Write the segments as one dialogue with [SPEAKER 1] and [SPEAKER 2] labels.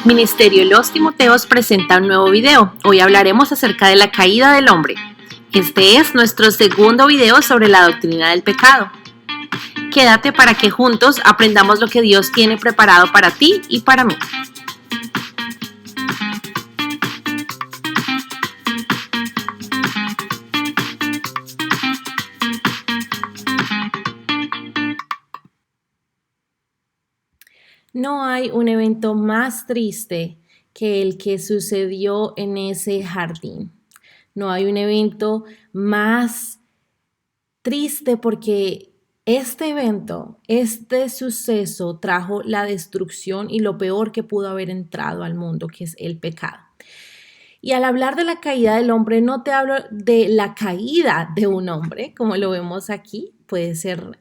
[SPEAKER 1] Ministerio Los Timoteos presenta un nuevo video. Hoy hablaremos acerca de la caída del hombre. Este es nuestro segundo video sobre la doctrina del pecado. Quédate para que juntos aprendamos lo que Dios tiene preparado para ti y para mí. No hay un evento más triste que el que sucedió en ese jardín. No hay un evento más triste porque este evento, este suceso trajo la destrucción y lo peor que pudo haber entrado al mundo, que es el pecado. Y al hablar de la caída del hombre, no te hablo de la caída de un hombre, como lo vemos aquí, puede ser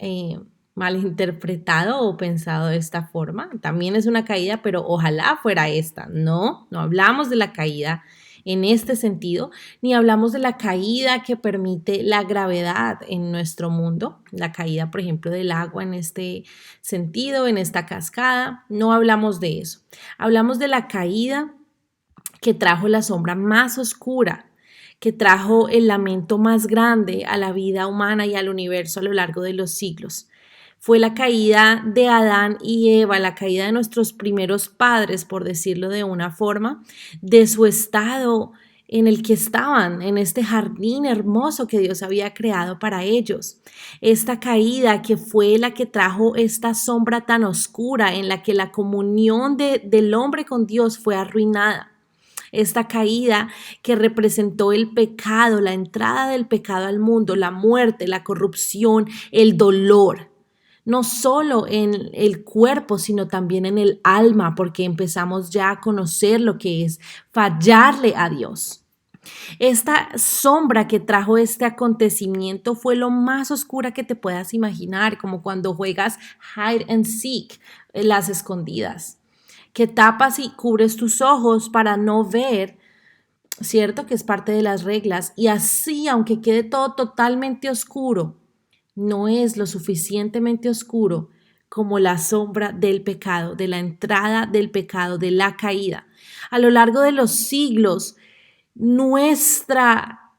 [SPEAKER 1] malinterpretado o pensado de esta forma. También es una caída, pero ojalá fuera esta. No hablamos de la caída en este sentido, ni hablamos de la caída que permite la gravedad en nuestro mundo, la caída, por ejemplo, del agua en este sentido, en esta cascada. No hablamos de eso. Hablamos de la caída que trajo la sombra más oscura, que trajo el lamento más grande a la vida humana y al universo a lo largo de los siglos. Fue la caída de Adán y Eva, la caída de nuestros primeros padres, por decirlo de una forma, de su estado en el que estaban, en este jardín hermoso que Dios había creado para ellos. Esta caída que fue la que trajo esta sombra tan oscura en la que la comunión del hombre con Dios fue arruinada. Esta caída que representó el pecado, la entrada del pecado al mundo, la muerte, la corrupción, el dolor. No solo en el cuerpo, sino también en el alma, porque empezamos ya a conocer lo que es fallarle a Dios. Esta sombra que trajo este acontecimiento fue lo más oscura que te puedas imaginar, como cuando juegas hide and seek, las escondidas, que tapas y cubres tus ojos para no ver, ¿cierto? Que es parte de las reglas. Y así, aunque quede todo totalmente oscuro, no es lo suficientemente oscuro como la sombra del pecado, de la entrada del pecado, de la caída. A lo largo de los siglos, nuestra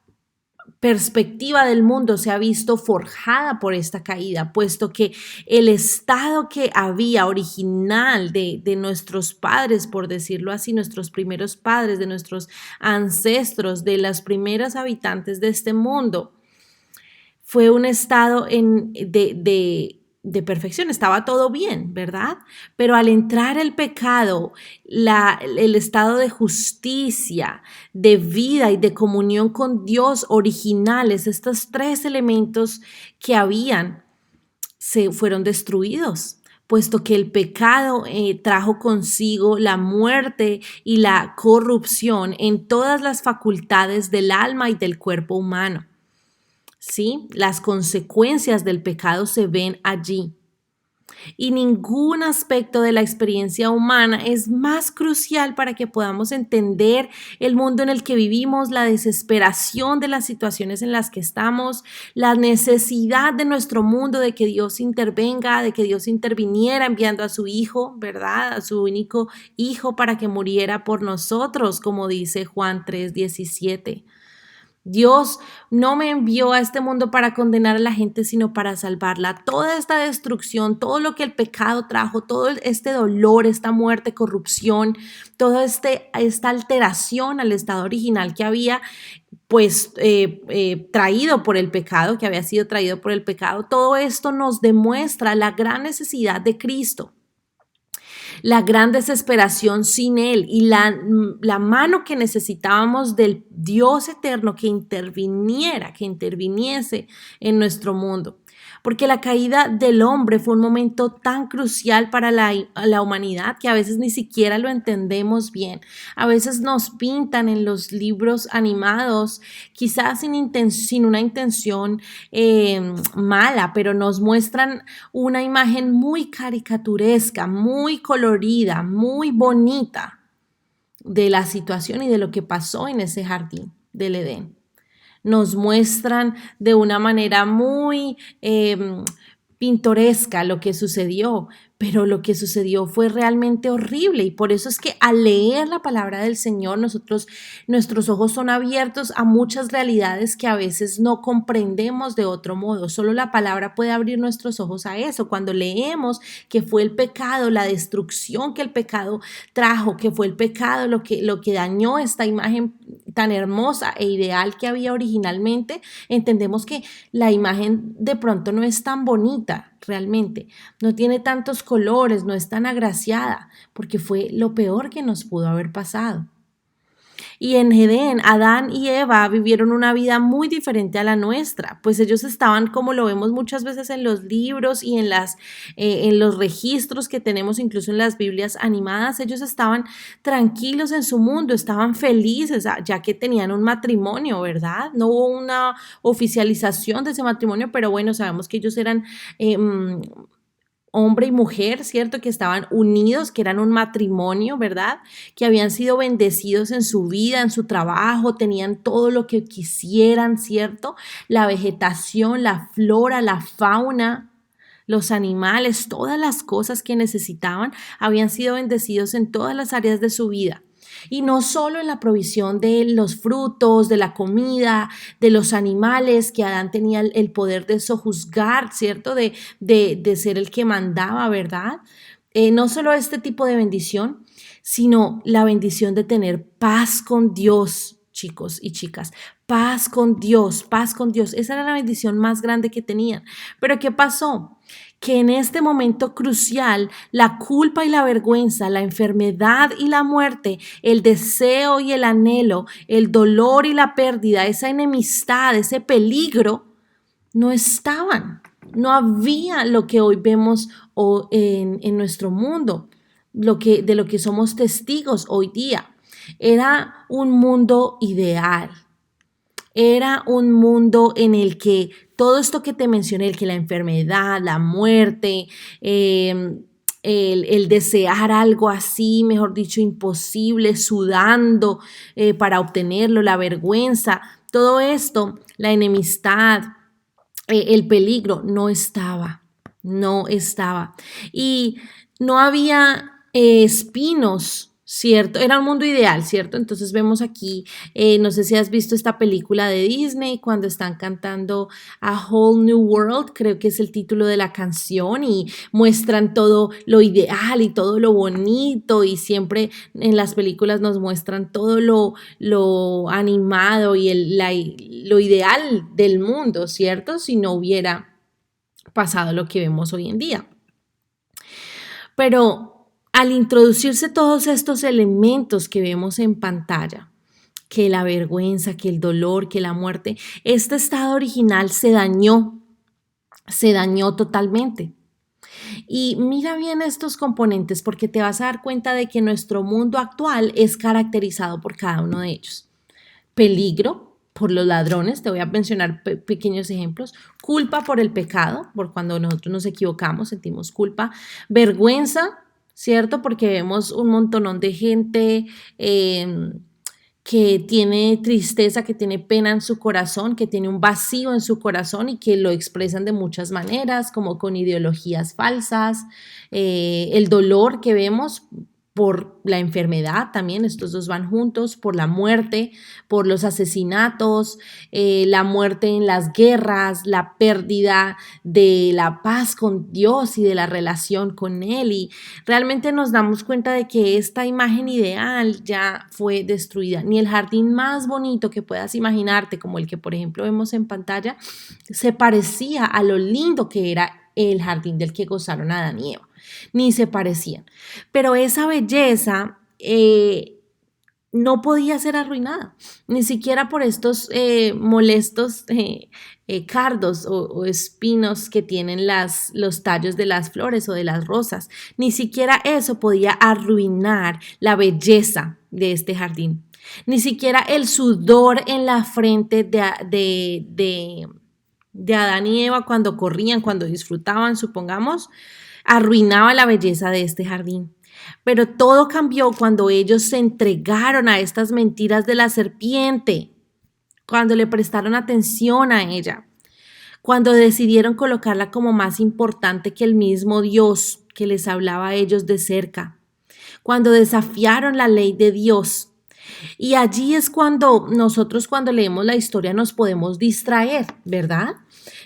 [SPEAKER 1] perspectiva del mundo se ha visto forjada por esta caída, puesto que el estado que había original de nuestros padres, por decirlo así, nuestros primeros padres, de nuestros ancestros, de las primeras habitantes de este mundo, fue un estado de perfección, estaba todo bien, ¿verdad? Pero al entrar el pecado, el estado de justicia, de vida y de comunión con Dios originales, estos tres elementos que habían, se fueron destruidos, puesto que el pecado trajo consigo la muerte y la corrupción en todas las facultades del alma y del cuerpo humano. ¿Sí? Las consecuencias del pecado se ven allí. Y ningún aspecto de la experiencia humana es más crucial para que podamos entender el mundo en el que vivimos, la desesperación de las situaciones en las que estamos, la necesidad de nuestro mundo de que Dios intervenga, de que Dios interviniera enviando a su Hijo, ¿verdad? A su único Hijo para que muriera por nosotros, como dice Juan 3:17. Dios no me envió a este mundo para condenar a la gente, sino para salvarla. Toda esta destrucción, todo lo que el pecado trajo, todo este dolor, esta muerte, corrupción, toda esta alteración al estado original que había, pues traído por el pecado, que había sido traído por el pecado, todo esto nos demuestra la gran necesidad de Cristo, la gran desesperación sin Él y la mano que necesitábamos del Dios eterno que interviniera, que interviniese en nuestro mundo. Porque la caída del hombre fue un momento tan crucial para la humanidad que a veces ni siquiera lo entendemos bien. A veces nos pintan en los libros animados, quizás sin una intención mala, pero nos muestran una imagen muy caricaturesca, muy colorida, muy bonita de la situación y de lo que pasó en ese jardín del Edén. Nos muestran de una manera muy pintoresca lo que sucedió, pero lo que sucedió fue realmente horrible y por eso es que al leer la palabra del Señor nuestros ojos son abiertos a muchas realidades que a veces no comprendemos de otro modo. Solo la palabra puede abrir nuestros ojos a eso. Cuando leemos que fue el pecado, la destrucción que el pecado trajo, que fue el pecado lo que dañó esta imagen tan hermosa e ideal que había originalmente, entendemos que la imagen de pronto no es tan bonita realmente, no tiene tantos colores, no es tan agraciada, porque fue lo peor que nos pudo haber pasado. Y en Edén, Adán y Eva vivieron una vida muy diferente a la nuestra, pues ellos estaban, como lo vemos muchas veces en los libros y en los registros que tenemos, incluso en las Biblias animadas, ellos estaban tranquilos en su mundo, estaban felices, ya que tenían un matrimonio, ¿verdad? No hubo una oficialización de ese matrimonio, pero bueno, sabemos que ellos eran hombre y mujer, ¿cierto? Que estaban unidos, que eran un matrimonio, ¿verdad? Que habían sido bendecidos en su vida, en su trabajo, tenían todo lo que quisieran, ¿cierto? La vegetación, la flora, la fauna, los animales, todas las cosas que necesitaban, habían sido bendecidos en todas las áreas de su vida. Y no solo en la provisión de los frutos, de la comida, de los animales, que Adán tenía el poder de sojuzgar, ¿cierto? De ser el que mandaba, ¿verdad? No solo este tipo de bendición, sino la bendición de tener paz con Dios, chicos y chicas. Paz con Dios, paz con Dios. Esa era la bendición más grande que tenían. Pero ¿qué pasó? Que en este momento crucial, la culpa y la vergüenza, la enfermedad y la muerte, el deseo y el anhelo, el dolor y la pérdida, esa enemistad, ese peligro, no estaban. No había lo que hoy vemos en nuestro mundo, de lo que somos testigos hoy día. Era un mundo ideal. Era un mundo en el que todo esto que te mencioné, el que la enfermedad, la muerte, el desear algo así, mejor dicho, imposible, sudando para obtenerlo, la vergüenza, todo esto, la enemistad, el peligro, no estaba. Y no había espinos, ¿cierto? Era un mundo ideal, ¿cierto? Entonces vemos aquí, no sé si has visto esta película de Disney cuando están cantando A Whole New World, creo que es el título de la canción, y muestran todo lo ideal y todo lo bonito, y siempre en las películas nos muestran todo lo animado y lo ideal del mundo, ¿cierto? Si no hubiera pasado lo que vemos hoy en día. Pero al introducirse todos estos elementos que vemos en pantalla, que la vergüenza, que el dolor, que la muerte, este estado original se dañó totalmente. Y mira bien estos componentes porque te vas a dar cuenta de que nuestro mundo actual es caracterizado por cada uno de ellos. Peligro por los ladrones, te voy a mencionar pequeños ejemplos. Culpa por el pecado, por cuando nosotros nos equivocamos, sentimos culpa. Vergüenza, ¿cierto? Porque vemos un montonón de gente que tiene tristeza, que tiene pena en su corazón, que tiene un vacío en su corazón y que lo expresan de muchas maneras, como con ideologías falsas. El dolor que vemos por la enfermedad también, estos dos van juntos, por la muerte, por los asesinatos, la muerte en las guerras, la pérdida de la paz con Dios y de la relación con Él. Y realmente nos damos cuenta de que esta imagen ideal ya fue destruida. Ni el jardín más bonito que puedas imaginarte, como el que por ejemplo vemos en pantalla, se parecía a lo lindo que era el jardín del que gozaron Adán y Eva. Ni se parecían. Pero esa belleza no podía ser arruinada, ni siquiera por estos molestos cardos o espinos que tienen los tallos de las flores o de las rosas. Ni siquiera eso podía arruinar la belleza de este jardín. Ni siquiera el sudor en la frente de Adán y Eva cuando corrían, cuando disfrutaban, supongamos, arruinaba la belleza de este jardín. Pero todo cambió cuando ellos se entregaron a estas mentiras de la serpiente, cuando le prestaron atención a ella, cuando decidieron colocarla como más importante que el mismo Dios, que les hablaba a ellos de cerca, cuando desafiaron la ley de Dios. Y allí es cuando nosotros, cuando leemos la historia, nos podemos distraer, ¿verdad?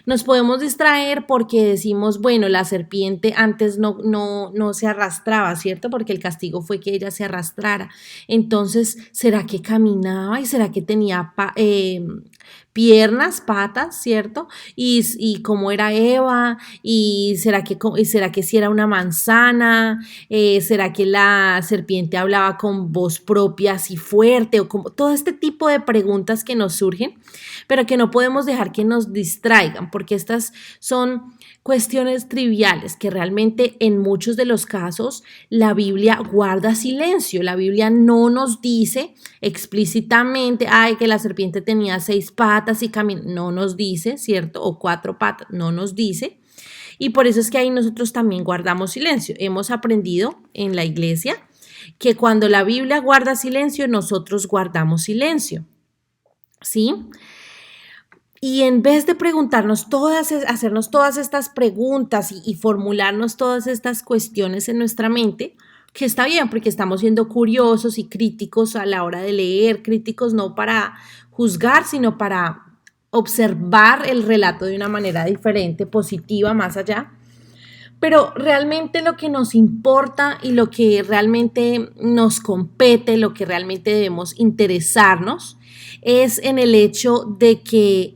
[SPEAKER 1] Nos podemos distraer porque decimos, bueno, la serpiente antes no se arrastraba, ¿cierto? Porque el castigo fue que ella se arrastrara. Entonces, ¿será que caminaba y será que tenía piernas, patas, ¿cierto? Y cómo era Eva, y será que si era una manzana, será que la serpiente hablaba con voz propia así fuerte, o como todo este tipo de preguntas que nos surgen, pero que no podemos dejar que nos distraigan, porque estas son cuestiones triviales que realmente en muchos de los casos la Biblia guarda silencio. La Biblia no nos dice explícitamente, ay, que la serpiente tenía 6 patas y no nos dice, ¿cierto? O 4 patas, no nos dice. Y por eso es que ahí nosotros también guardamos silencio. Hemos aprendido en la iglesia que cuando la Biblia guarda silencio, nosotros guardamos silencio, ¿sí? Y en vez de hacernos todas estas preguntas y formularnos todas estas cuestiones en nuestra mente, que está bien porque estamos siendo curiosos y críticos a la hora de leer, críticos no para juzgar, sino para observar el relato de una manera diferente, positiva, más allá. Pero realmente lo que nos importa y lo que realmente nos compete, lo que realmente debemos interesarnos, es en el hecho de que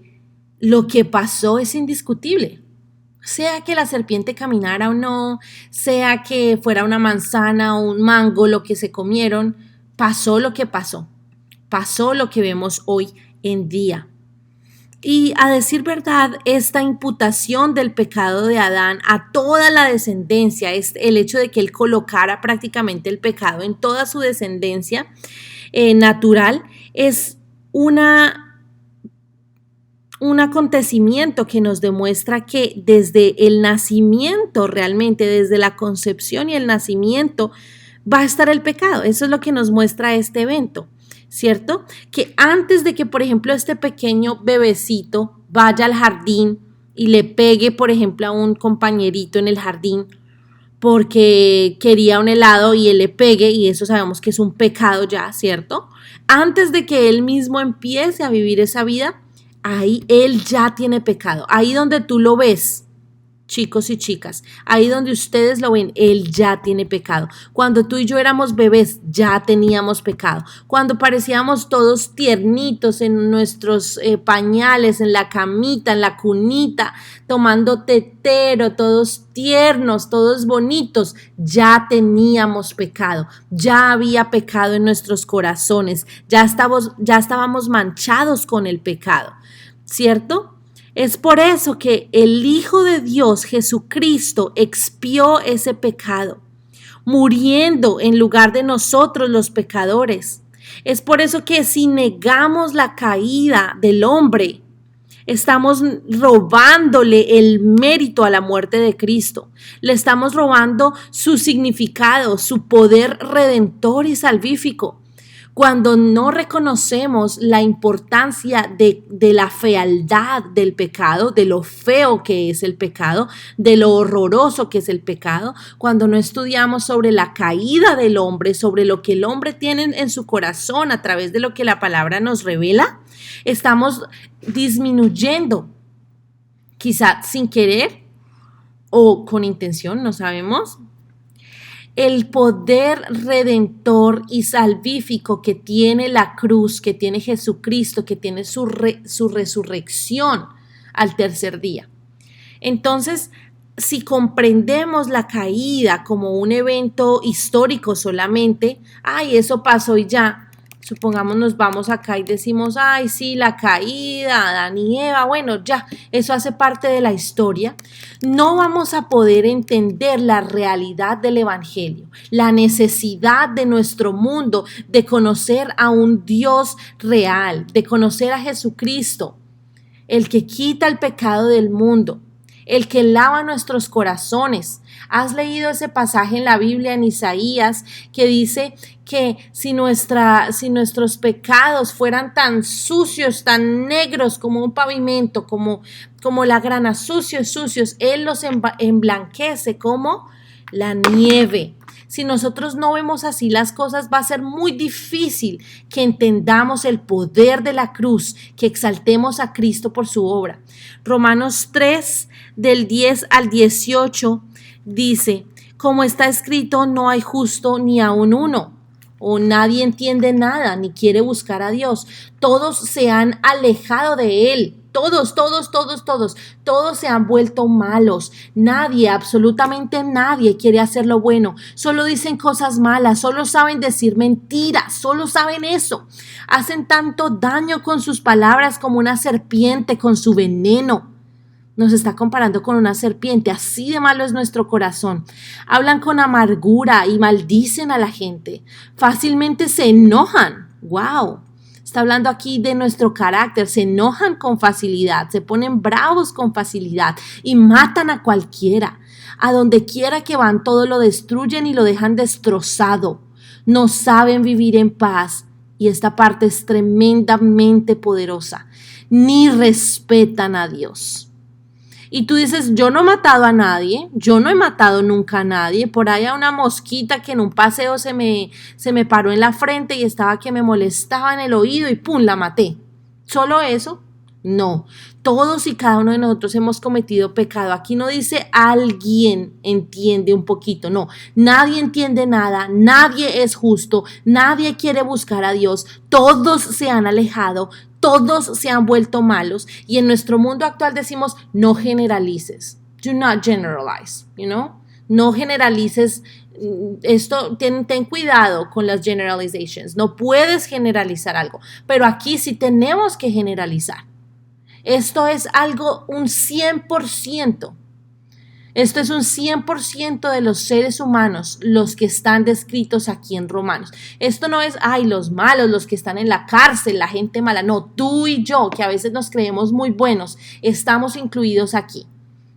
[SPEAKER 1] lo que pasó es indiscutible. Sea que la serpiente caminara o no, sea que fuera una manzana o un mango lo que se comieron, pasó lo que pasó. Pasó lo que vemos hoy en día. Y a decir verdad, esta imputación del pecado de Adán a toda la descendencia, es el hecho de que él colocara prácticamente el pecado en toda su descendencia natural, es un acontecimiento que nos demuestra que desde el nacimiento, realmente desde la concepción y el nacimiento, va a estar el pecado. Eso es lo que nos muestra este evento, ¿cierto? Que antes de que, por ejemplo, este pequeño bebecito vaya al jardín y le pegue, por ejemplo, a un compañerito en el jardín porque quería un helado y él le pegue, y eso sabemos que es un pecado ya, ¿cierto? Antes de que él mismo empiece a vivir esa vida, ahí él ya tiene pecado. Ahí donde tú lo ves, chicos y chicas, ahí donde ustedes lo ven, él ya tiene pecado. Cuando tú y yo éramos bebés, ya teníamos pecado. Cuando parecíamos todos tiernitos en nuestros pañales, en la camita, en la cunita, tomando tetero, todos tiernos, todos bonitos, ya teníamos pecado. Ya había pecado en nuestros corazones. Ya estábamos manchados con el pecado, ¿cierto? Es por eso que el Hijo de Dios, Jesucristo, expió ese pecado, muriendo en lugar de nosotros los pecadores. Es por eso que si negamos la caída del hombre, estamos robándole el mérito a la muerte de Cristo. Le estamos robando su significado, su poder redentor y salvífico. Cuando no reconocemos la importancia de la fealdad del pecado, de lo feo que es el pecado, de lo horroroso que es el pecado, cuando no estudiamos sobre la caída del hombre, sobre lo que el hombre tiene en su corazón a través de lo que la palabra nos revela, estamos disminuyendo, quizá sin querer o con intención, no sabemos, el poder redentor y salvífico que tiene la cruz, que tiene Jesucristo, que tiene su resurrección al tercer día. Entonces, si comprendemos la caída como un evento histórico solamente, ay, eso pasó y ya. Supongamos nos vamos acá y decimos, ay, sí, la caída, Adán y Eva, bueno, ya, eso hace parte de la historia. No vamos a poder entender la realidad del Evangelio, la necesidad de nuestro mundo de conocer a un Dios real, de conocer a Jesucristo, el que quita el pecado del mundo, el que lava nuestros corazones. ¿Has leído ese pasaje en la Biblia, en Isaías, que dice que si nuestros pecados fueran tan sucios, tan negros como un pavimento, como la grana, sucios, Él los emblanquece como la nieve. Si nosotros no vemos así las cosas, va a ser muy difícil que entendamos el poder de la cruz, que exaltemos a Cristo por su obra. Romanos 3, del 10 al 18, dice, como está escrito, no hay justo ni aun uno, o nadie entiende nada, ni quiere buscar a Dios. Todos se han alejado de Él. Todos se han vuelto malos. Nadie, absolutamente nadie quiere hacer lo bueno. Solo dicen cosas malas, solo saben decir mentiras, solo saben eso. Hacen tanto daño con sus palabras como una serpiente con su veneno. Nos está comparando con una serpiente, así de malo es nuestro corazón. Hablan con amargura y maldicen a la gente. Fácilmente se enojan. ¡Wow! Está hablando aquí de nuestro carácter. Se enojan con facilidad, se ponen bravos con facilidad y matan a cualquiera. A donde quiera que van, todo lo destruyen y lo dejan destrozado. No saben vivir en paz. Y esta parte es tremendamente poderosa. Ni respetan a Dios. Y tú dices, yo no he matado a nadie, yo no he matado nunca a nadie. Por ahí a una mosquita que en un paseo se me paró en la frente y estaba que me molestaba en el oído y ¡pum! La maté. ¿Solo eso? No. Todos y cada uno de nosotros hemos cometido pecado. Aquí no dice alguien entiende un poquito, no. Nadie entiende nada, nadie es justo, nadie quiere buscar a Dios. Todos se han alejado. Todos se han vuelto malos y en nuestro mundo actual decimos no generalices, do not generalize, no generalices esto, ten cuidado con las generalizations, no puedes generalizar algo, pero aquí sí tenemos que generalizar. Esto es algo, un 100%. Esto es un 100% de los seres humanos, los que están descritos aquí en Romanos. Esto no es, los malos, los que están en la cárcel, la gente mala. No, tú y yo, que a veces nos creemos muy buenos, estamos incluidos aquí.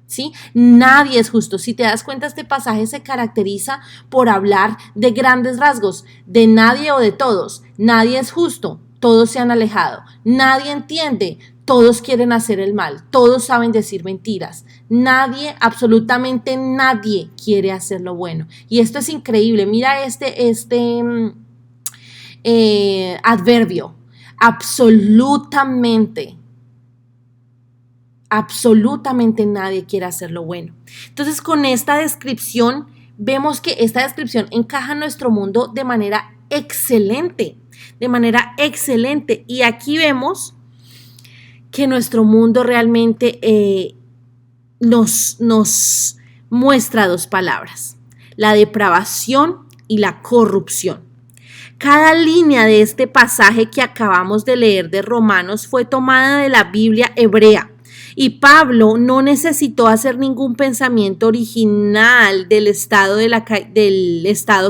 [SPEAKER 1] ¿Sí? Nadie es justo. Si te das cuenta, este pasaje se caracteriza por hablar de grandes rasgos, de nadie o de todos. Nadie es justo, todos se han alejado. Nadie entiende, todos quieren hacer el mal, todos saben decir mentiras. Nadie, absolutamente nadie quiere hacer lo bueno. Y esto es increíble. Mira este adverbio. Absolutamente nadie quiere hacer lo bueno. Entonces, con esta descripción, vemos que esta descripción encaja en nuestro mundo de manera excelente. Y aquí vemos que nuestro mundo realmente nos muestra dos palabras: la depravación y la corrupción. Cada línea de este pasaje que acabamos de leer de Romanos fue tomada de la Biblia hebrea. Y Pablo no necesitó hacer ningún pensamiento original del estado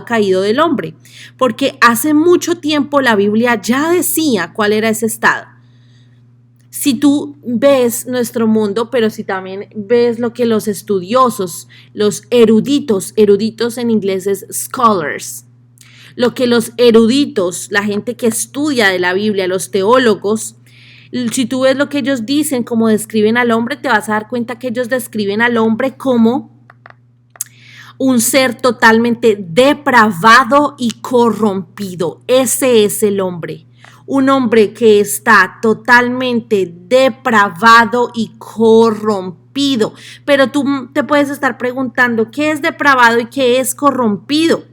[SPEAKER 1] caído del hombre, porque hace mucho tiempo la Biblia ya decía cuál era ese estado. Si tú ves nuestro mundo, pero si también ves lo que los estudiosos, los eruditos en inglés es scholars, lo que los eruditos, la gente que estudia de la Biblia, los teólogos, si tú ves lo que ellos dicen, cómo describen al hombre, te vas a dar cuenta que ellos describen al hombre como un ser totalmente depravado y corrompido. Ese es el hombre. Un hombre que está totalmente depravado y corrompido. Pero tú te puedes estar preguntando, ¿qué es depravado y qué es corrompido?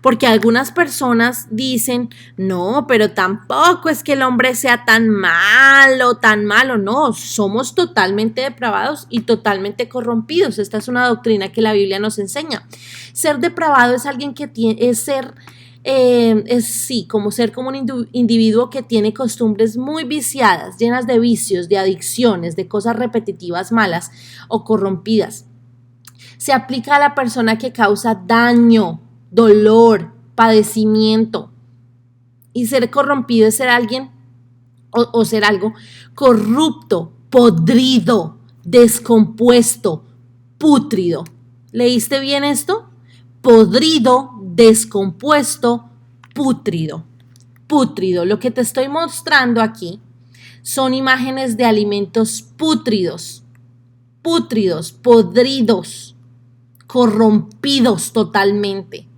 [SPEAKER 1] Porque algunas personas dicen, no, pero tampoco es que el hombre sea tan malo. No, somos totalmente depravados y totalmente corrompidos. Esta es una doctrina que la Biblia nos enseña. Ser depravado es alguien que como un individuo que tiene costumbres muy viciadas, llenas de vicios, de adicciones, de cosas repetitivas malas o corrompidas. Se aplica a la persona que causa daño, dolor, padecimiento. Y ser corrompido es ser alguien o ser algo corrupto, podrido, descompuesto, pútrido. ¿Leíste bien esto? Podrido, descompuesto, pútrido. Lo que te estoy mostrando aquí son imágenes de alimentos pútridos, podridos, corrompidos totalmente.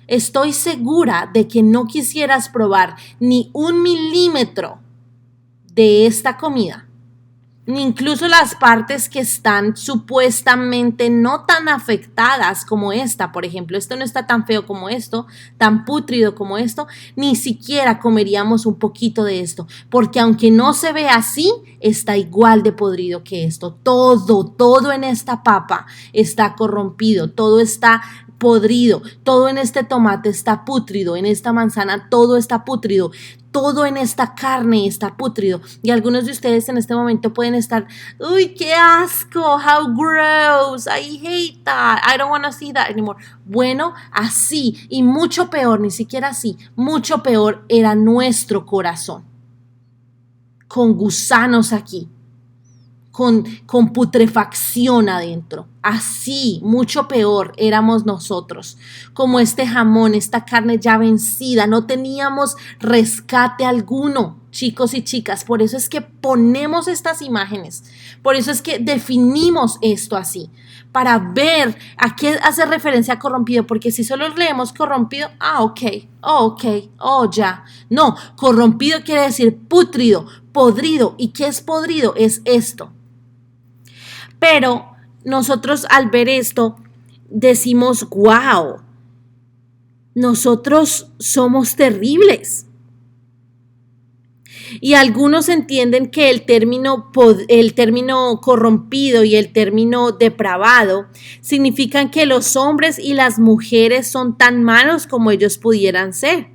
[SPEAKER 1] Estoy segura de que no quisieras probar ni 1 milímetro de esta comida, ni incluso las partes que están supuestamente no tan afectadas como esta. Por ejemplo, esto no está tan feo como esto, tan pútrido como esto, ni siquiera comeríamos un poquito de esto, porque aunque no se ve así, está igual de podrido que esto. Todo en esta papa está corrompido, todo está podrido, todo en este tomate está pútrido, en esta manzana todo está pútrido, todo en esta carne está pútrido. Y algunos de ustedes en este momento pueden estar, uy, qué asco, how gross, I hate that, I don't want to see that anymore. Bueno, así y mucho peor, ni siquiera así, mucho peor era nuestro corazón, con gusanos aquí, con putrefacción adentro. Así, mucho peor éramos nosotros, como este jamón, esta carne ya vencida, no teníamos rescate alguno, chicos y chicas. Por eso es que ponemos estas imágenes, por eso es que definimos esto así, para ver a qué hace referencia corrompido, porque si solo leemos corrompido, ya. No, corrompido quiere decir pútrido, podrido. ¿Y qué es podrido? Es esto. Pero nosotros al ver esto decimos, wow, nosotros somos terribles. Y algunos entienden que el término corrompido y el término depravado significan que los hombres y las mujeres son tan malos como ellos pudieran ser.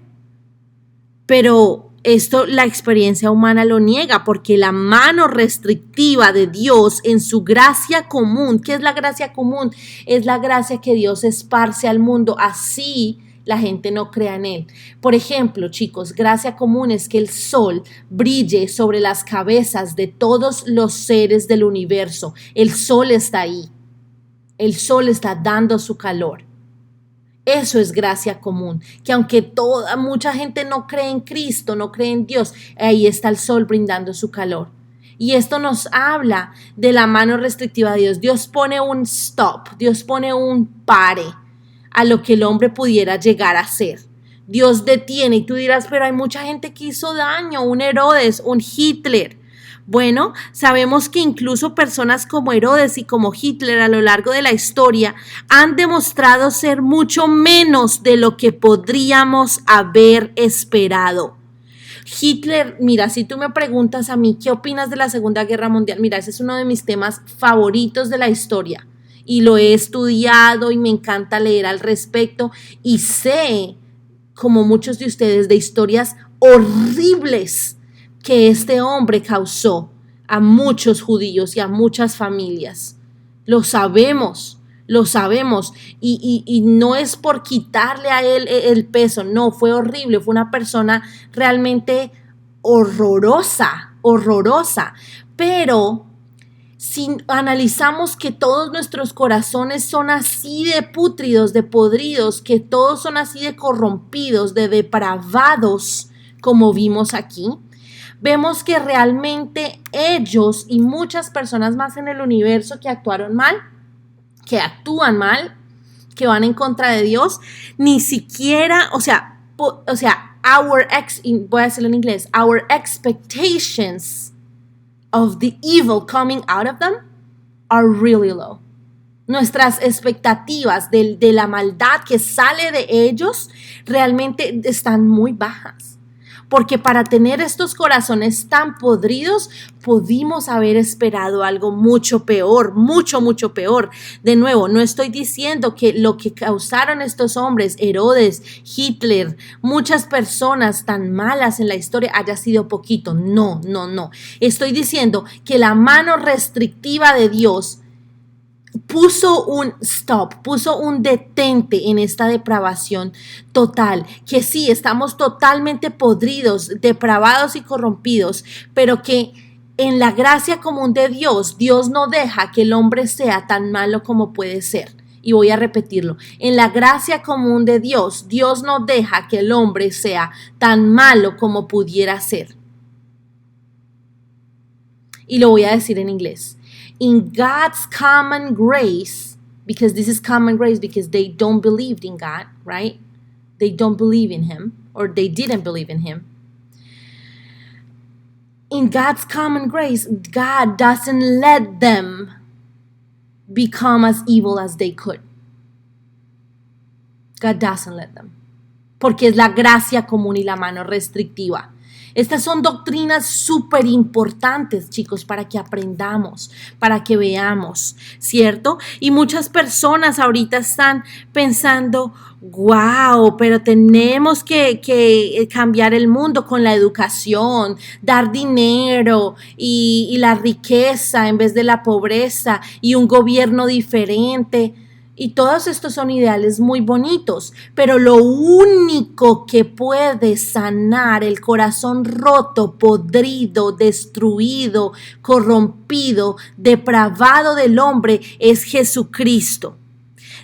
[SPEAKER 1] Pero esto la experiencia humana lo niega, porque la mano restrictiva de Dios en su gracia común, ¿qué es la gracia común? Es la gracia que Dios esparce al mundo, así la gente no crea en él. Por ejemplo, chicos, gracia común es que el sol brille sobre las cabezas de todos los seres del universo. El sol está ahí, el sol está dando su calor. Eso es gracia común, que aunque mucha gente no cree en Cristo, no cree en Dios, ahí está el sol brindando su calor. Y esto nos habla de la mano restrictiva de Dios. Dios pone un stop, Dios pone un pare a lo que el hombre pudiera llegar a ser. Dios detiene, y tú dirás, pero hay mucha gente que hizo daño, un Herodes, un Hitler. Bueno, sabemos que incluso personas como Herodes y como Hitler a lo largo de la historia han demostrado ser mucho menos de lo que podríamos haber esperado. Hitler, mira, si tú me preguntas a mí, ¿qué opinas de la Segunda Guerra Mundial? Mira, ese es uno de mis temas favoritos de la historia y lo he estudiado y me encanta leer al respecto y sé, como muchos de ustedes, de historias horribles que este hombre causó a muchos judíos y a muchas familias. Lo sabemos y no es por quitarle a él el peso, no, fue horrible, fue una persona realmente horrorosa, pero si analizamos que todos nuestros corazones son así de pútridos, de podridos, que todos son así de corrompidos, de depravados, como vimos aquí, vemos que realmente ellos y muchas personas más en el universo que actuaron mal, que actúan mal, que van en contra de Dios, ni siquiera, voy a decirlo en inglés, our expectations of the evil coming out of them are really low. Nuestras expectativas de la maldad que sale de ellos realmente están muy bajas. Porque para tener estos corazones tan podridos, pudimos haber esperado algo mucho peor, mucho peor. De nuevo, no estoy diciendo que lo que causaron estos hombres, Herodes, Hitler, muchas personas tan malas en la historia haya sido poquito. No. Estoy diciendo que la mano restrictiva de Dios puso un stop, puso un detente en esta depravación total, que sí, estamos totalmente podridos, depravados y corrompidos, pero que en la gracia común de Dios, Dios no deja que el hombre sea tan malo como puede ser. Y voy a repetirlo, en la gracia común de Dios, Dios no deja que el hombre sea tan malo como pudiera ser. Y lo voy a decir en inglés. In God's common grace, because this is common grace, because they don't believe in God, right? They don't believe in him, or they didn't believe in him. In God's common grace, God doesn't let them become as evil as they could. God doesn't let them. Porque es la gracia común y la mano restrictiva. Estas son doctrinas súper importantes, chicos, para que aprendamos, para que veamos, ¿cierto? Y muchas personas ahorita están pensando, wow, pero tenemos que cambiar el mundo con la educación, dar dinero y la riqueza en vez de la pobreza y un gobierno diferente. Y todos estos son ideales muy bonitos, pero lo único que puede sanar el corazón roto, podrido, destruido, corrompido, depravado del hombre es Jesucristo.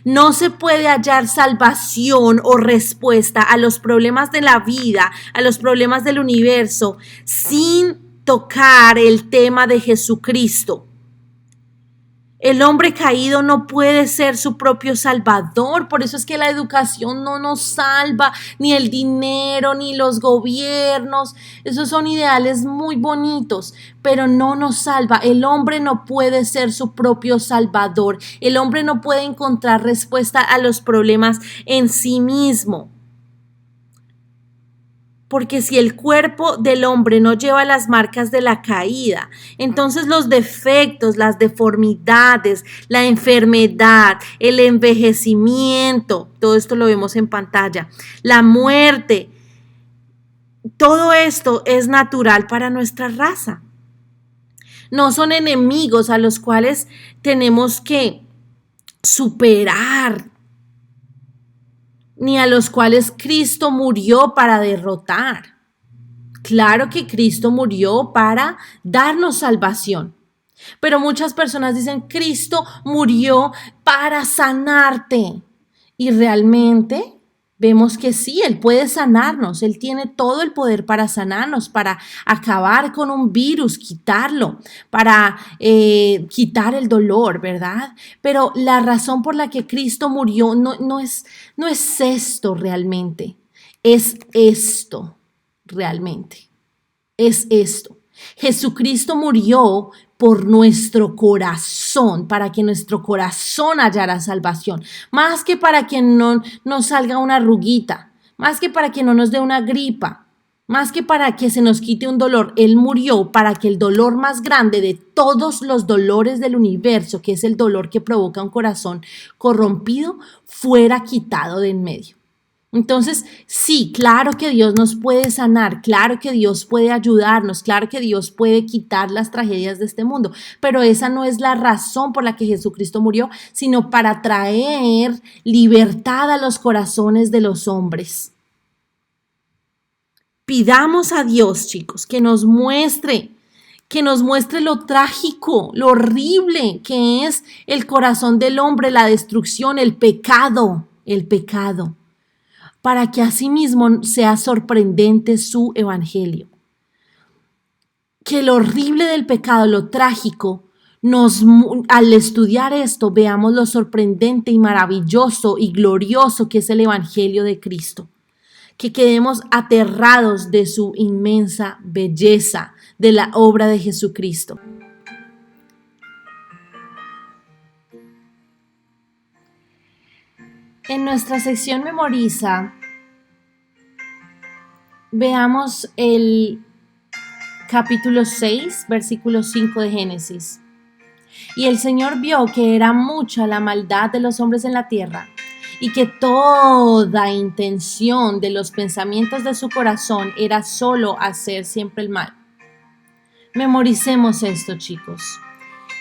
[SPEAKER 1] No se puede hallar salvación o respuesta a los problemas de la vida, a los problemas del universo, sin tocar el tema de Jesucristo. El hombre caído no puede ser su propio salvador, por eso es que la educación no nos salva, ni el dinero, ni los gobiernos. Esos son ideales muy bonitos, pero no nos salva. El hombre no puede ser su propio salvador. El hombre no puede encontrar respuesta a los problemas en sí mismo. Porque si el cuerpo del hombre no lleva las marcas de la caída, entonces los defectos, las deformidades, la enfermedad, el envejecimiento, todo esto lo vemos en pantalla, la muerte, todo esto es natural para nuestra raza. No son enemigos a los cuales tenemos que superar, ni a los cuales Cristo murió para derrotar. Claro que Cristo murió para darnos salvación, pero muchas personas dicen, Cristo murió para sanarte. Y realmente vemos que sí, Él puede sanarnos, Él tiene todo el poder para sanarnos, para acabar con un virus, quitarlo, para quitar el dolor, ¿verdad? Pero la razón por la que Cristo murió no es esto realmente, es esto realmente, es esto. Jesucristo murió por nuestro corazón, para que nuestro corazón hallara salvación, más que para que no nos salga una arruguita, más que para que no nos dé una gripa, más que para que se nos quite un dolor. Él murió para que el dolor más grande de todos los dolores del universo, que es el dolor que provoca un corazón corrompido, fuera quitado de en medio. Entonces, sí, claro que Dios nos puede sanar, claro que Dios puede ayudarnos, claro que Dios puede quitar las tragedias de este mundo, pero esa no es la razón por la que Jesucristo murió, sino para traer libertad a los corazones de los hombres. Pidamos a Dios, chicos, que nos muestre lo trágico, lo horrible que es el corazón del hombre, la destrucción, el pecado, para que asimismo sea sorprendente su evangelio. Que lo horrible del pecado, lo trágico, al estudiar esto, veamos lo sorprendente y maravilloso y glorioso que es el evangelio de Cristo. Que quedemos aterrados de su inmensa belleza, de la obra de Jesucristo. En nuestra sección Memoriza, veamos el capítulo 6, versículo 5 de Génesis. Y el Señor vio que era mucha la maldad de los hombres en la tierra, y que toda intención de los pensamientos de su corazón era solo hacer siempre el mal. Memoricemos esto, chicos.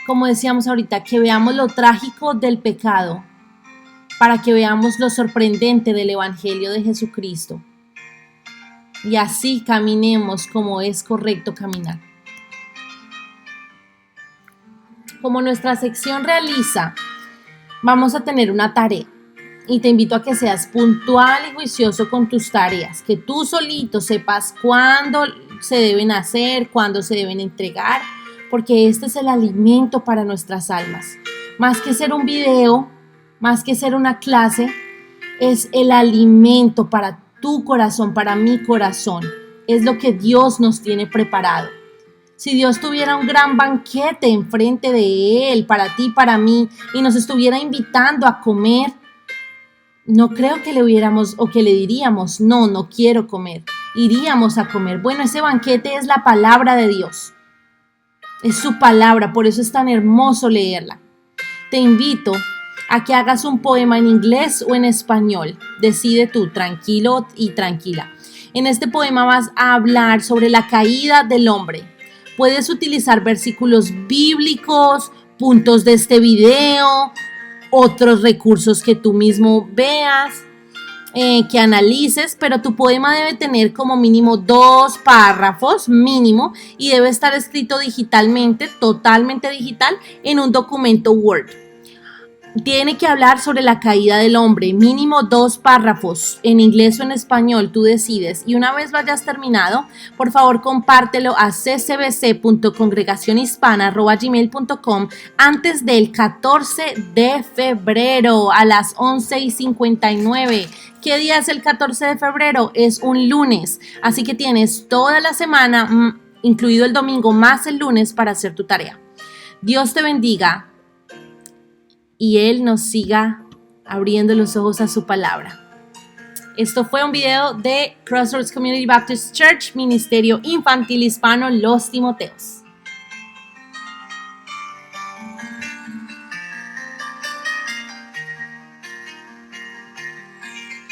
[SPEAKER 1] Como decíamos ahorita, que veamos lo trágico del pecado, para que veamos lo sorprendente del evangelio de Jesucristo. Y así caminemos como es correcto caminar. Como nuestra sección realiza, vamos a tener una tarea. Y te invito a que seas puntual y juicioso con tus tareas, que tú solito sepas cuándo se deben hacer, cuándo se deben entregar, porque este es el alimento para nuestras almas. Más que ser un video, más que ser una clase, es el alimento para tu corazón, para mi corazón. Es lo que Dios nos tiene preparado. Si Dios tuviera un gran banquete enfrente de Él, para ti, para mí, y nos estuviera invitando a comer, no creo que le hubiéramos o que le diríamos, no, no quiero comer. Iríamos a comer. Bueno, ese banquete es la palabra de Dios. Es su palabra, por eso es tan hermoso leerla. Te invito a que hagas un poema en inglés o en español. Decide tú, tranquilo y tranquila. En este poema vas a hablar sobre la caída del hombre. Puedes utilizar versículos bíblicos, puntos de este video, otros recursos que tú mismo veas, que analices, pero tu poema debe tener como mínimo 2 párrafos, mínimo, y debe estar escrito digitalmente, totalmente digital, en un documento Word. Tiene que hablar sobre la caída del hombre, mínimo 2 párrafos, en inglés o en español, tú decides. Y una vez lo hayas terminado, por favor compártelo a ccbc.congregacionhispana@gmail.com antes del 14 de febrero a las 11:59. ¿Qué día es el 14 de febrero? Es un lunes, así que tienes toda la semana, incluido el domingo más el lunes, para hacer tu tarea. Dios te bendiga y Él nos siga abriendo los ojos a su palabra. Esto fue un video de Crossroads Community Baptist Church, Ministerio Infantil Hispano Los Timoteos.